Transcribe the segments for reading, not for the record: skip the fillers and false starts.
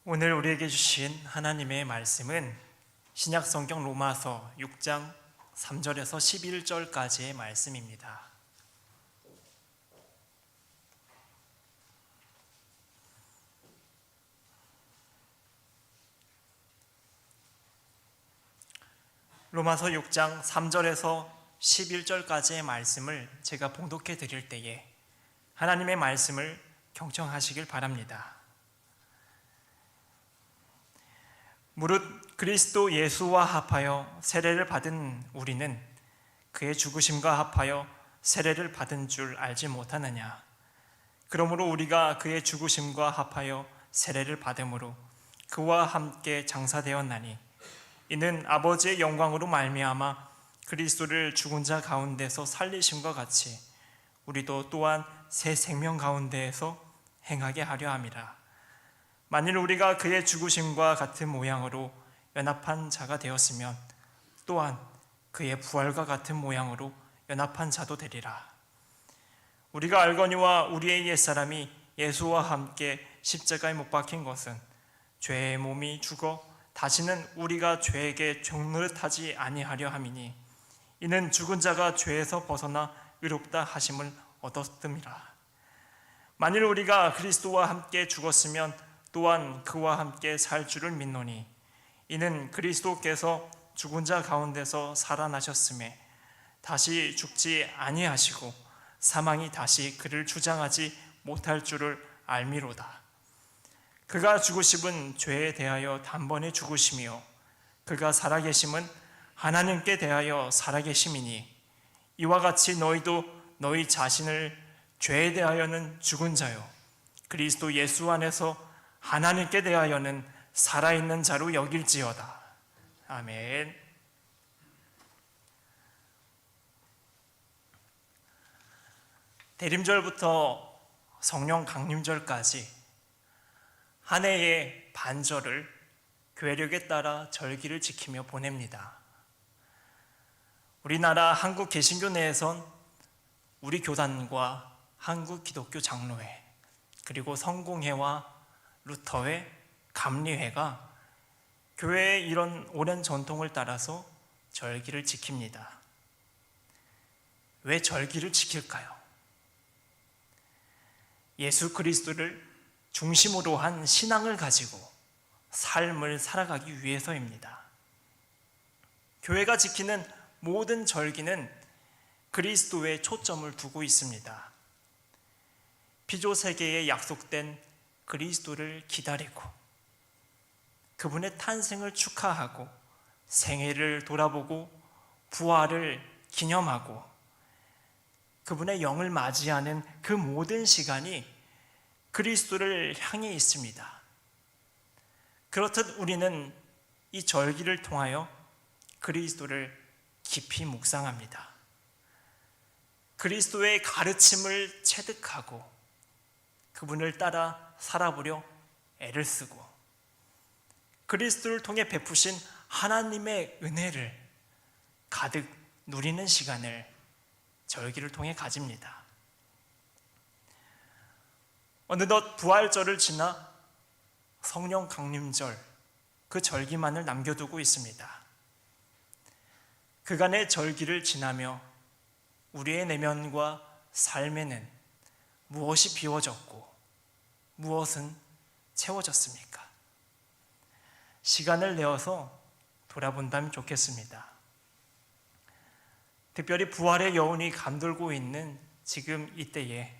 오늘 우리에게 주신 하나님의 말씀은 신약성경 로마서 6장 3절에서 11절까지의 말씀입니다. 로마서 6장 3절에서 11절까지의 말씀을 제가 봉독해 드릴 때에 하나님의 말씀을 경청하시길 바랍니다. 무릇 그리스도 예수와 합하여 세례를 받은 우리는 그의 죽으심과 합하여 세례를 받은 줄 알지 못하느냐. 그러므로 우리가 그의 죽으심과 합하여 세례를 받음으로 그와 함께 장사되었나니 이는 아버지의 영광으로 말미암아 그리스도를 죽은 자 가운데서 살리심과 같이 우리도 또한 새 생명 가운데에서 행하게 하려 함이라. 만일 우리가 그의 죽으심과 같은 모양으로 연합한 자가 되었으면 또한 그의 부활과 같은 모양으로 연합한 자도 되리라. 우리가 알거니와 우리의 옛사람이 예수와 함께 십자가에 못 박힌 것은 죄의 몸이 죽어 다시는 우리가 죄에게 종노릇하지 아니하려 함이니 이는 죽은 자가 죄에서 벗어나 의롭다 하심을 얻었음이라. 만일 우리가 그리스도와 함께 죽었으면 또한 그와 함께 살 줄을 믿노니 이는 그리스도께서 죽은 자 가운데서 살아나셨음에 다시 죽지 아니하시고 사망이 다시 그를 주장하지 못할 줄을 알미로다. 그가 죽으심은 죄에 대하여 단번에 죽으심이요 그가 살아계심은 하나님께 대하여 살아계심이니 이와 같이 너희도 너희 자신을 죄에 대하여는 죽은 자요 그리스도 예수 안에서 하나님께 대하여는 살아있는 자로 여길지어다. 아멘. 대림절부터 성령 강림절까지 한 해의 반절을 교회력에 따라 절기를 지키며 보냅니다. 우리나라 한국 개신교 내에선 우리 교단과 한국 기독교 장로회 그리고 성공회와 루터회, 감리회가 교회의 이런 오랜 전통을 따라서 절기를 지킵니다. 왜 절기를 지킬까요? 예수 그리스도를 중심으로 한 신앙을 가지고 삶을 살아가기 위해서입니다. 교회가 지키는 모든 절기는 그리스도에 초점을 두고 있습니다. 피조 세계에 약속된 그리스도를 기다리고 그분의 탄생을 축하하고 생애를 돌아보고 부활을 기념하고 그분의 영을 맞이하는 그 모든 시간이 그리스도를 향해 있습니다. 그렇듯 우리는 이 절기를 통하여 그리스도를 깊이 묵상합니다. 그리스도의 가르침을 체득하고 그분을 따라 살아보려 애를 쓰고 그리스도를 통해 베푸신 하나님의 은혜를 가득 누리는 시간을 절기를 통해 가집니다. 어느덧 부활절을 지나 성령 강림절 그 절기만을 남겨두고 있습니다. 그간의 절기를 지나며 우리의 내면과 삶에는 무엇이 비워졌고 무엇은 채워졌습니까? 시간을 내어서 돌아본다면 좋겠습니다. 특별히 부활의 여운이 감돌고 있는 지금 이때에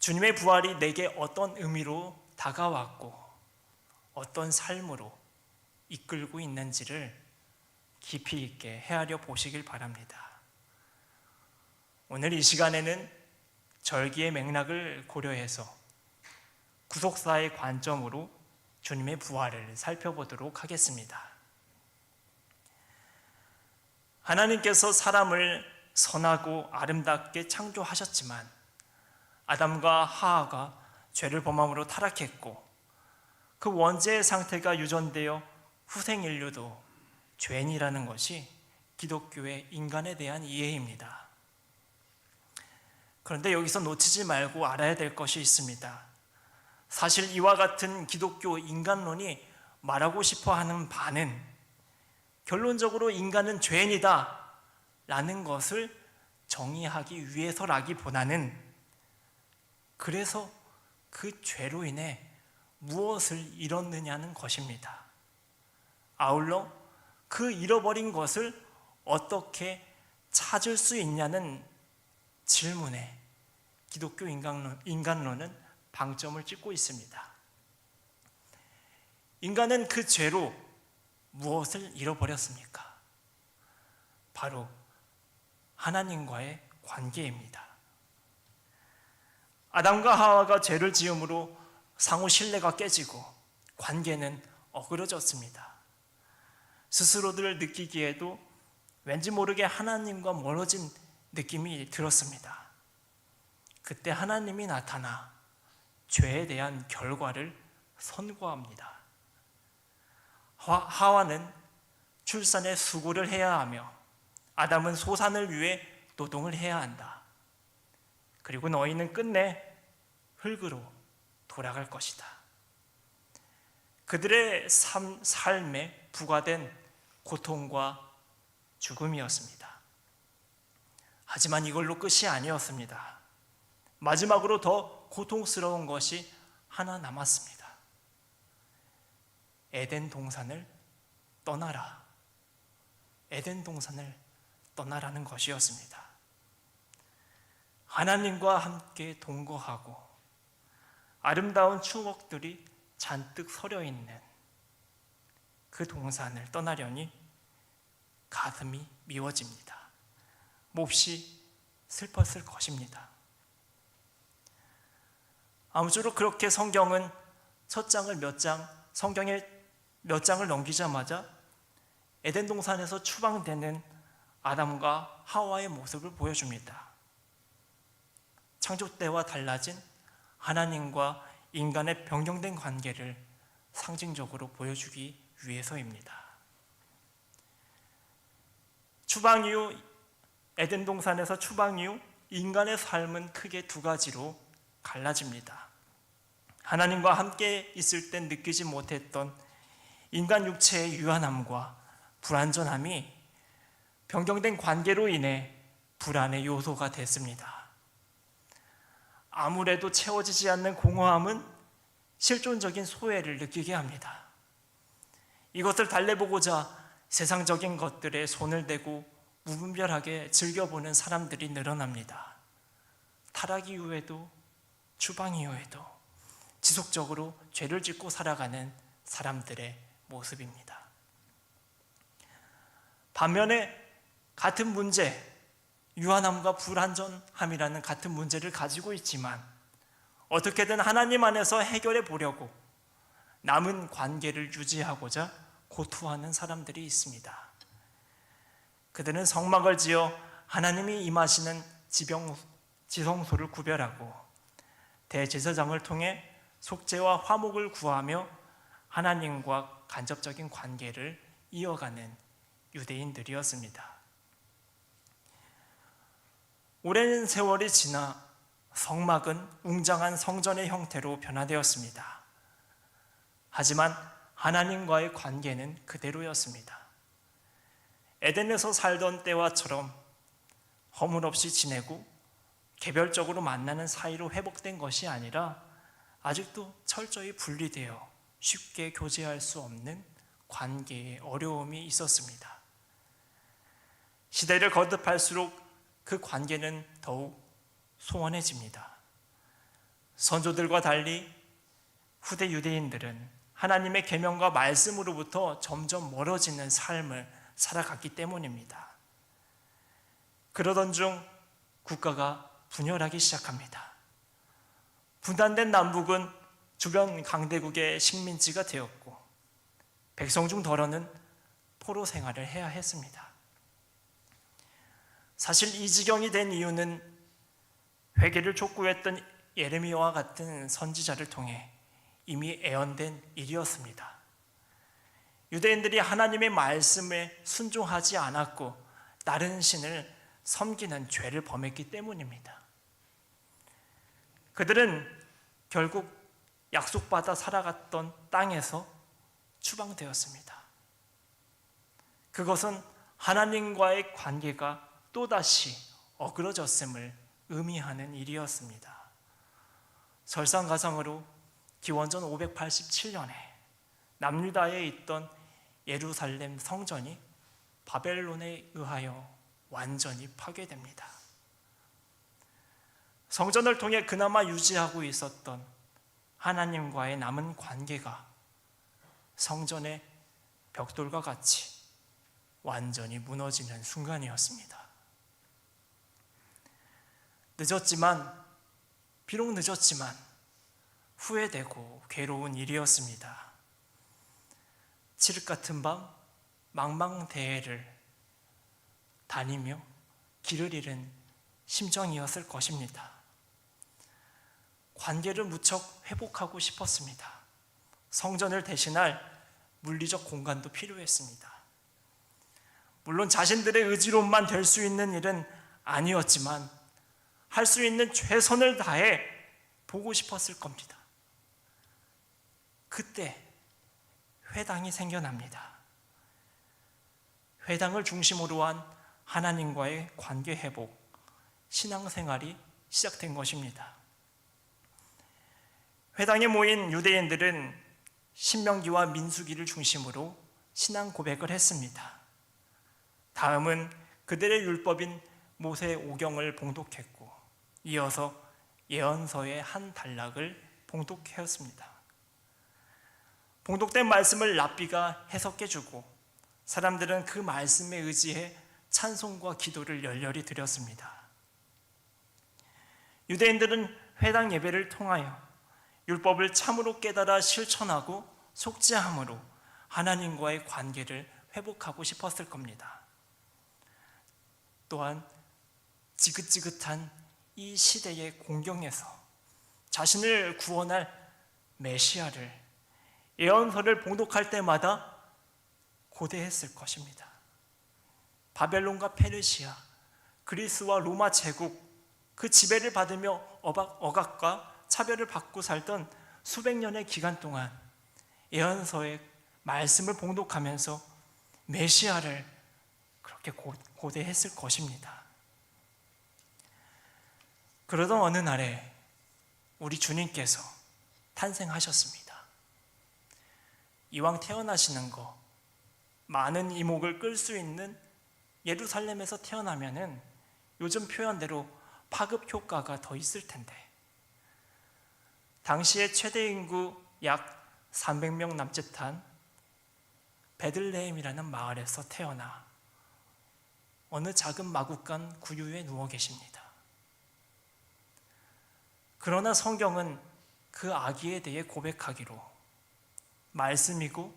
주님의 부활이 내게 어떤 의미로 다가왔고 어떤 삶으로 이끌고 있는지를 깊이 있게 헤아려 보시길 바랍니다. 오늘 이 시간에는 절기의 맥락을 고려해서 구속사의 관점으로 주님의 부활을 살펴보도록 하겠습니다. 하나님께서 사람을 선하고 아름답게 창조하셨지만 아담과 하와가 죄를 범함으로 타락했고 그 원죄의 상태가 유전되어 후생 인류도 죄인이라는 것이 기독교의 인간에 대한 이해입니다. 그런데 여기서 놓치지 말고 알아야 될 것이 있습니다. 사실 이와 같은 기독교 인간론이 말하고 싶어 하는 바는 결론적으로 인간은 죄인이다 라는 것을 정의하기 위해서라기보다는 그래서 그 죄로 인해 무엇을 잃었느냐는 것입니다. 아울러 그 잃어버린 것을 어떻게 찾을 수 있냐는 질문에 기독교 인간론은 방점을 찍고 있습니다. 인간은 그 죄로 무엇을 잃어버렸습니까? 바로 하나님과의 관계입니다. 아담과 하와가 죄를 지음으로 상호 신뢰가 깨지고 관계는 어그러졌습니다. 스스로들 느끼기에도 왠지 모르게 하나님과 멀어진 느낌이 들었습니다. 그때 하나님이 나타나 죄에 대한 결과를 선고합니다. 하와는 출산에 수고를 해야 하며 아담은 소산을 위해 노동을 해야 한다. 그리고 너희는 끝내 흙으로 돌아갈 것이다. 그들의 삶에 부과된 고통과 죽음이었습니다. 하지만 이걸로 끝이 아니었습니다. 마지막으로 더 고통스러운 것이 하나 남았습니다. 에덴 동산을 떠나라. 에덴 동산을 떠나라는 것이었습니다. 하나님과 함께 동거하고 아름다운 추억들이 잔뜩 서려 있는 그 동산을 떠나려니 가슴이 미워집니다. 몹시 슬펐을 것입니다. 아무쪼록 그렇게 성경은 성경의 몇 장을 넘기자마자 에덴 동산에서 추방되는 아담과 하와의 모습을 보여줍니다. 창조 때와 달라진 하나님과 인간의 변경된 관계를 상징적으로 보여주기 위해서입니다. 추방 이후 에덴 동산에서 추방 이후 인간의 삶은 크게 두 가지로 갈라집니다. 하나님과 함께 있을 땐 느끼지 못했던 인간 육체의 유한함과 불완전함이 변경된 관계로 인해 불안의 요소가 됐습니다. 아무래도 채워지지 않는 공허함은 실존적인 소외를 느끼게 합니다. 이것을 달래보고자 세상적인 것들에 손을 대고 무분별하게 즐겨보는 사람들이 늘어납니다. 타락 이후에도 추방 이후에도 지속적으로 죄를 짓고 살아가는 사람들의 모습입니다. 반면에 같은 문제, 유한함과 불완전함이라는 같은 문제를 가지고 있지만 어떻게든 하나님 안에서 해결해 보려고 남은 관계를 유지하고자 고투하는 사람들이 있습니다. 그들은 성막을 지어 하나님이 임하시는 지성소를 구별하고 대제사장을 통해 속죄와 화목을 구하며 하나님과 간접적인 관계를 이어가는 유대인들이었습니다. 오랜 세월이 지나 성막은 웅장한 성전의 형태로 변화되었습니다. 하지만 하나님과의 관계는 그대로였습니다. 에덴에서 살던 때와처럼 허물없이 지내고 개별적으로 만나는 사이로 회복된 것이 아니라 아직도 철저히 분리되어 쉽게 교제할 수 없는 관계에 어려움이 있었습니다. 시대를 거듭할수록 그 관계는 더욱 소원해집니다. 선조들과 달리 후대 유대인들은 하나님의 계명과 말씀으로부터 점점 멀어지는 삶을 살아갔기 때문입니다. 그러던 중 국가가 분열하기 시작합니다. 분단된 남북은 주변 강대국의 식민지가 되었고 백성 중 더러는 포로 생활을 해야 했습니다. 사실 이 지경이 된 이유는 회개를 촉구했던 예레미야와 같은 선지자를 통해 이미 예언된 일이었습니다. 유대인들이 하나님의 말씀에 순종하지 않았고 다른 신을 섬기는 죄를 범했기 때문입니다. 그들은 결국 약속받아 살아갔던 땅에서 추방되었습니다. 그것은 하나님과의 관계가 또다시 어그러졌음을 의미하는 일이었습니다. 설상가상으로 기원전 587년에 남유다에 있던 예루살렘 성전이 바벨론에 의하여 완전히 파괴됩니다. 성전을 통해 그나마 유지하고 있었던 하나님과의 남은 관계가 성전의 벽돌과 같이 완전히 무너지는 순간이었습니다. 비록 늦었지만 후회되고 괴로운 일이었습니다. 칠흑 같은 밤 망망대해를 다니며 길을 잃은 심정이었을 것입니다. 관계를 무척 회복하고 싶었습니다. 성전을 대신할 물리적 공간도 필요했습니다. 물론 자신들의 의지로만 될 수 있는 일은 아니었지만 할 수 있는 최선을 다해 보고 싶었을 겁니다. 그때 회당이 생겨납니다. 회당을 중심으로 한 하나님과의 관계 회복, 신앙생활이 시작된 것입니다. 회당에 모인 유대인들은 신명기와 민수기를 중심으로 신앙 고백을 했습니다. 다음은 그들의 율법인 모세 오경을 봉독했고 이어서 예언서의 한 단락을 봉독하였습니다. 봉독된 말씀을 랍비가 해석해주고 사람들은 그 말씀에 의지해 찬송과 기도를 열렬히 드렸습니다. 유대인들은 회당 예배를 통하여 율법을 참으로 깨달아 실천하고 속죄함으로 하나님과의 관계를 회복하고 싶었을 겁니다. 또한 지긋지긋한 이 시대의 공경에서 자신을 구원할 메시아를 예언서를 봉독할 때마다 고대했을 것입니다. 바벨론과 페르시아, 그리스와 로마 제국 그 지배를 받으며 억압과 차별을 받고 살던 수백 년의 기간 동안 예언서의 말씀을 봉독하면서 메시아를 그렇게 고대했을 것입니다. 그러던 어느 날에 우리 주님께서 탄생하셨습니다. 이왕 태어나시는 거 많은 이목을 끌 수 있는 예루살렘에서 태어나면은 요즘 표현대로 파급 효과가 더 있을 텐데 당시의 최대 인구 약 300명 남짓한 베들레헴이라는 마을에서 태어나 어느 작은 마구간 구유에 누워 계십니다. 그러나 성경은 그 아기에 대해 고백하기로 말씀이고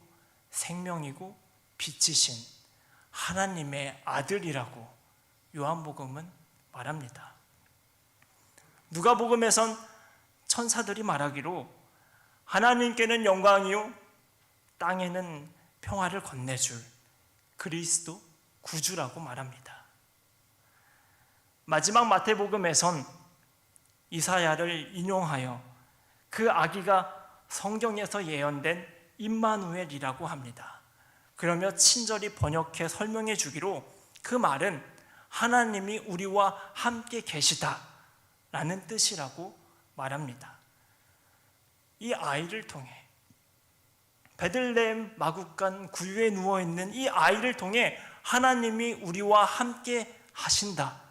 생명이고 빛이신 하나님의 아들이라고 요한복음은 말합니다. 누가복음에선 천사들이 말하기로 하나님께는 영광이요 땅에는 평화를 건네줄 그리스도 구주라고 말합니다. 마지막 마태복음에선 이사야를 인용하여 그 아기가 성경에서 예언된 임마누엘이라고 합니다. 그러며 친절히 번역해 설명해 주기로 그 말은 하나님이 우리와 함께 계시다라는 뜻이라고 말합니다. 이 아이를 통해 베들레헴 마구간 구유에 누워있는 이 아이를 통해 하나님이 우리와 함께 하신다.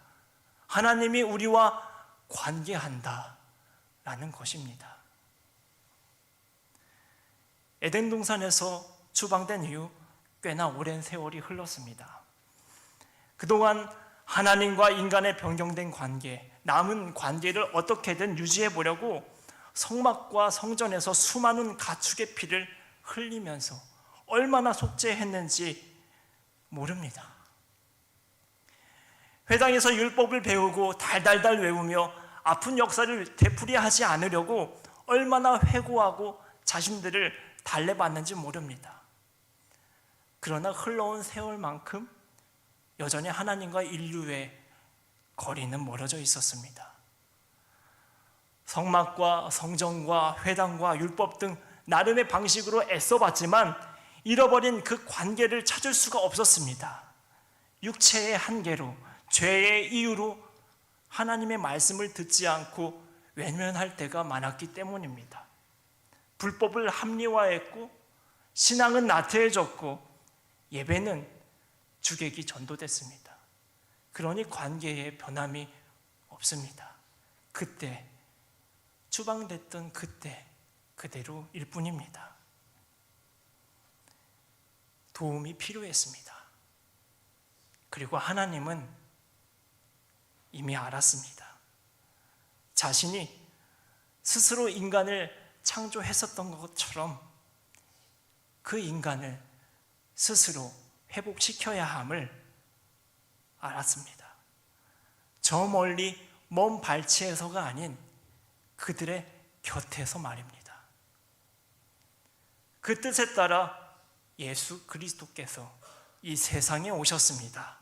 하나님이 우리와 관계한다 라는 것입니다. 에덴 동산에서 추방된 이후 꽤나 오랜 세월이 흘렀습니다. 그동안 하나님과 인간의 변경된 관계, 남은 관계를 어떻게든 유지해 보려고 성막과 성전에서 수많은 가축의 피를 흘리면서 얼마나 속죄했는지 모릅니다. 회당에서 율법을 배우고 달달달 외우며 아픈 역사를 되풀이하지 않으려고 얼마나 회고하고 자신들을 달래봤는지 모릅니다. 그러나 흘러온 세월만큼 여전히 하나님과 인류의 거리는 멀어져 있었습니다. 성막과 성전과 회당과 율법 등 나름의 방식으로 애써봤지만 잃어버린 그 관계를 찾을 수가 없었습니다. 육체의 한계로, 죄의 이유로 하나님의 말씀을 듣지 않고 외면할 때가 많았기 때문입니다. 불법을 합리화했고 신앙은 나태해졌고 예배는 주객이 전도됐습니다. 그러니 관계에 변함이 없습니다. 그때 추방됐던 그때 그대로일 뿐입니다. 도움이 필요했습니다. 그리고 하나님은 이미 알았습니다. 자신이 스스로 인간을 창조했었던 것처럼 그 인간을 스스로 회복시켜야 함을 알았습니다. 저 멀리 먼 발치에서가 아닌 그들의 곁에서 말입니다. 그 뜻에 따라 예수 그리스도께서 이 세상에 오셨습니다.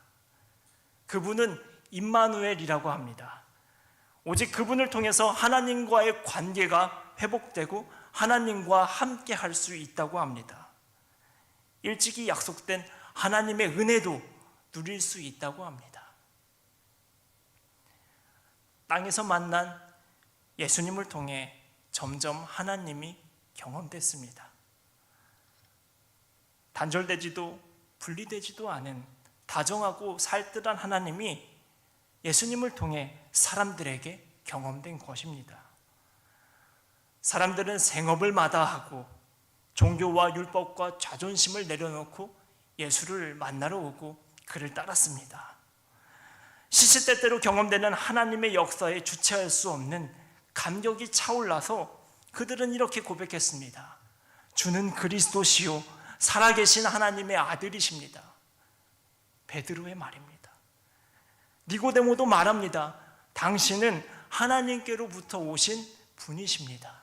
그분은 임마누엘이라고 합니다. 오직 그분을 통해서 하나님과의 관계가 회복되고 하나님과 함께 할 수 있다고 합니다. 일찍이 약속된 하나님의 은혜도 누릴 수 있다고 합니다. 땅에서 만난 예수님을 통해 점점 하나님이 경험됐습니다. 단절되지도 분리되지도 않은 다정하고 살뜰한 하나님이 예수님을 통해 사람들에게 경험된 것입니다. 사람들은 생업을 마다하고 종교와 율법과 자존심을 내려놓고 예수를 만나러 오고 그를 따랐습니다. 시시때때로 경험되는 하나님의 역사에 주체할 수 없는 감격이 차올라서 그들은 이렇게 고백했습니다. 주는 그리스도시요 살아계신 하나님의 아들이십니다. 베드로의 말입니다. 니고데모도 말합니다. 당신은 하나님께로부터 오신 분이십니다.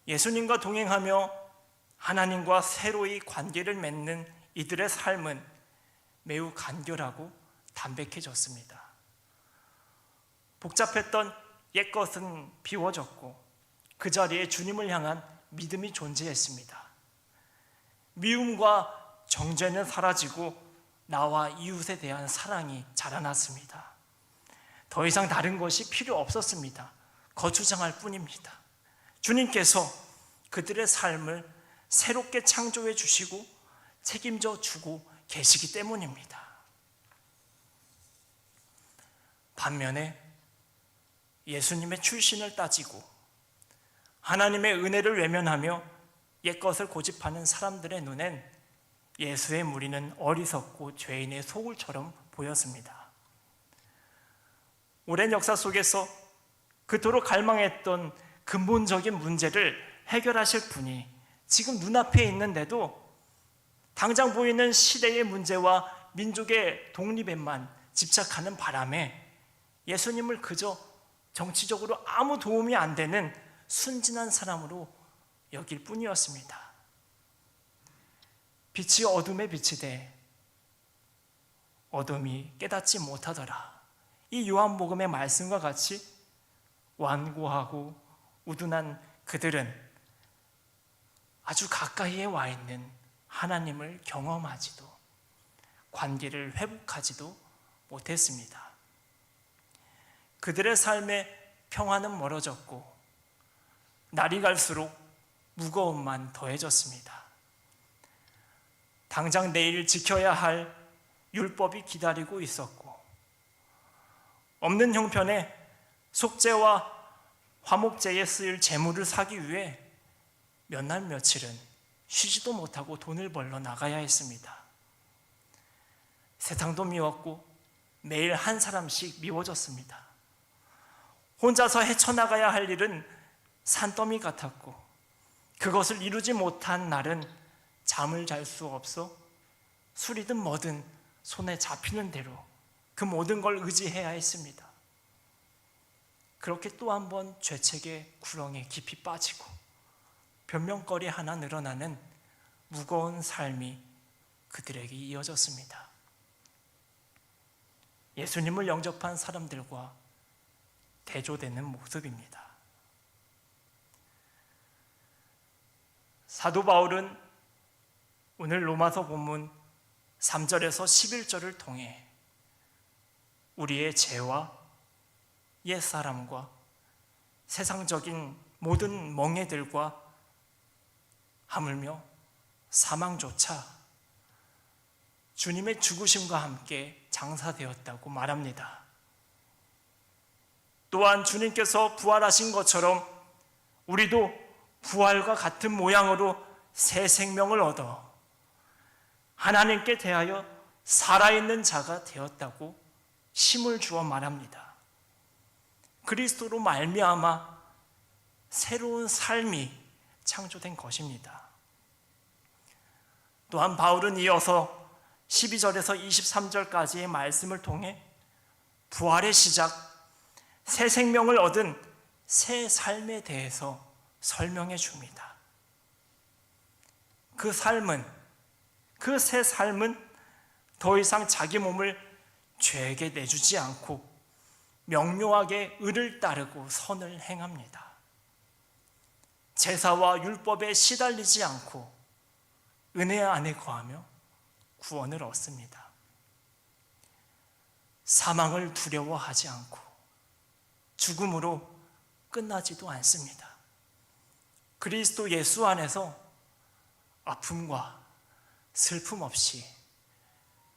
예수님과 동행하며 하나님과 새로이 관계를 맺는 이들의 삶은 매우 간결하고 담백해졌습니다. 복잡했던 옛것은 비워졌고 그 자리에 주님을 향한 믿음이 존재했습니다. 미움과 정죄는 사라지고 나와 이웃에 대한 사랑이 자라났습니다. 더 이상 다른 것이 필요 없었습니다. 거주장할 뿐입니다. 주님께서 그들의 삶을 새롭게 창조해 주시고 책임져 주고 계시기 때문입니다. 반면에 예수님의 출신을 따지고 하나님의 은혜를 외면하며 옛것을 고집하는 사람들의 눈엔 예수의 무리는 어리석고 죄인의 소굴처럼 보였습니다. 오랜 역사 속에서 그토록 갈망했던 근본적인 문제를 해결하실 분이 지금 눈앞에 있는데도 당장 보이는 시대의 문제와 민족의 독립에만 집착하는 바람에 예수님을 그저 정치적으로 아무 도움이 안 되는 순진한 사람으로 여길 뿐이었습니다. 빛이 어둠에 비치되 어둠이 깨닫지 못하더라. 이 요한복음의 말씀과 같이 완고하고 우둔한 그들은 아주 가까이에 와 있는 하나님을 경험하지도 관계를 회복하지도 못했습니다. 그들의 삶의 평화는 멀어졌고 날이 갈수록 무거움만 더해졌습니다. 당장 내일 지켜야 할 율법이 기다리고 있었고 없는 형편에 속죄와 화목제에 쓰일 재물을 사기 위해 몇 날 며칠은 쉬지도 못하고 돈을 벌러 나가야 했습니다. 세상도 미웠고 매일 한 사람씩 미워졌습니다. 혼자서 헤쳐나가야 할 일은 산더미 같았고 그것을 이루지 못한 날은 잠을 잘 수 없어 술이든 뭐든 손에 잡히는 대로 그 모든 걸 의지해야 했습니다. 그렇게 또 한 번 죄책의 구렁에 깊이 빠지고 변명거리 하나 늘어나는 무거운 삶이 그들에게 이어졌습니다. 예수님을 영접한 사람들과 대조되는 모습입니다. 사도 바울은 오늘 로마서 본문 3절에서 11절을 통해 우리의 죄와 옛사람과 세상적인 모든 멍에들과 하물며 사망조차 주님의 죽으심과 함께 장사되었다고 말합니다. 또한 주님께서 부활하신 것처럼 우리도 부활과 같은 모양으로 새 생명을 얻어 하나님께 대하여 살아있는 자가 되었다고 힘을 주어 말합니다. 그리스도로 말미암아 새로운 삶이 창조된 것입니다. 또한 바울은 이어서 12절에서 23절까지의 말씀을 통해 부활의 시작, 새 생명을 얻은 새 삶에 대해서 설명해 줍니다. 그 새 삶은 더 이상 자기 몸을 죄에게 내주지 않고 명료하게 의를 따르고 선을 행합니다. 제사와 율법에 시달리지 않고 은혜 안에 거하며 구원을 얻습니다. 사망을 두려워하지 않고 죽음으로 끝나지도 않습니다. 그리스도 예수 안에서 아픔과 슬픔 없이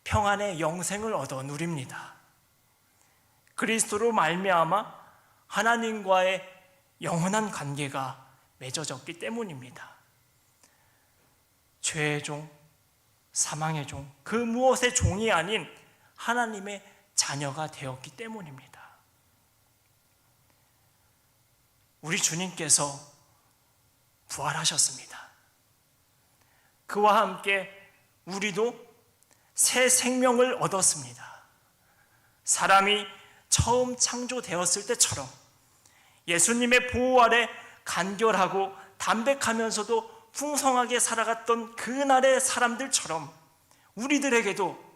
평안의 영생을 얻어 누립니다. 그리스도로 말미암아 하나님과의 영원한 관계가 맺어졌기 때문입니다. 죄의 종, 사망의 종, 그 무엇의 종이 아닌 하나님의 자녀가 되었기 때문입니다. 우리 주님께서 부활하셨습니다. 그와 함께 우리도 새 생명을 얻었습니다. 사람이 처음 창조되었을 때처럼 예수님의 보호 아래 간결하고 담백하면서도 풍성하게 살아갔던 그날의 사람들처럼 우리들에게도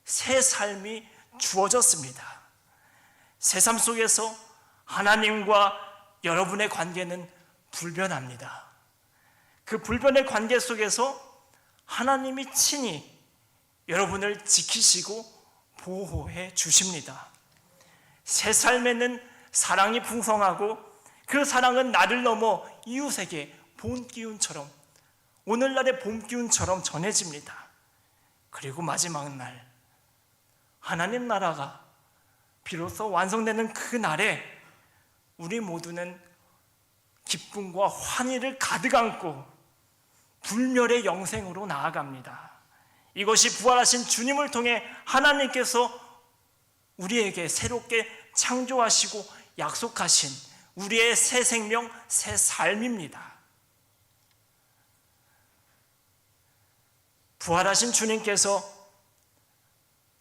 새 삶이 주어졌습니다. 새 삶 속에서 하나님과 여러분의 관계는 불변합니다. 그 불변의 관계 속에서 하나님이 친히 여러분을 지키시고 보호해 주십니다. 새 삶에는 사랑이 풍성하고 그 사랑은 나를 넘어 이웃에게 봄 기운처럼, 오늘날의 봄 기운처럼 전해집니다. 그리고 마지막 날 하나님 나라가 비로소 완성되는 그 날에 우리 모두는 기쁨과 환희를 가득 안고 불멸의 영생으로 나아갑니다. 이것이 부활하신 주님을 통해 하나님께서 우리에게 새롭게 창조하시고 약속하신 우리의 새 생명, 새 삶입니다. 부활하신 주님께서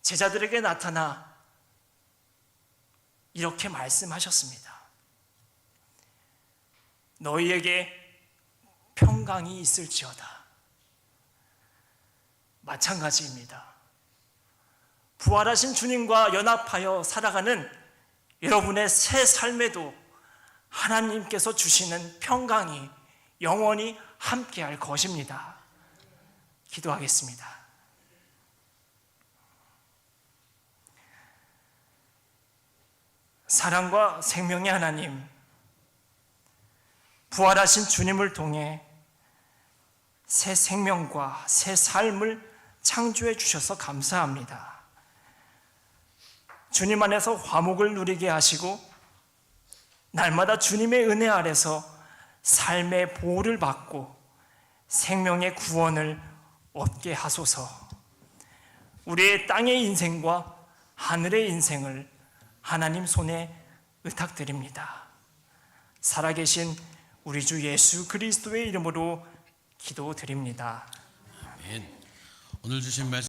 제자들에게 나타나 이렇게 말씀하셨습니다. 너희에게 평강이 있을지어다. 마찬가지입니다. 부활하신 주님과 연합하여 살아가는 여러분의 새 삶에도 하나님께서 주시는 평강이 영원히 함께할 것입니다. 기도하겠습니다. 사랑과 생명의 하나님, 부활하신 주님을 통해 새 생명과 새 삶을 창조해 주셔서 감사합니다. 주님 안에서 화목을 누리게 하시고 날마다 주님의 은혜 아래서 삶의 보호를 받고 생명의 구원을 얻게 하소서. 우리의 땅의 인생과 하늘의 인생을 하나님 손에 의탁드립니다. 살아계신 우리 주 예수 그리스도의 이름으로 기도드립니다. 아멘. 오늘 주신 말씀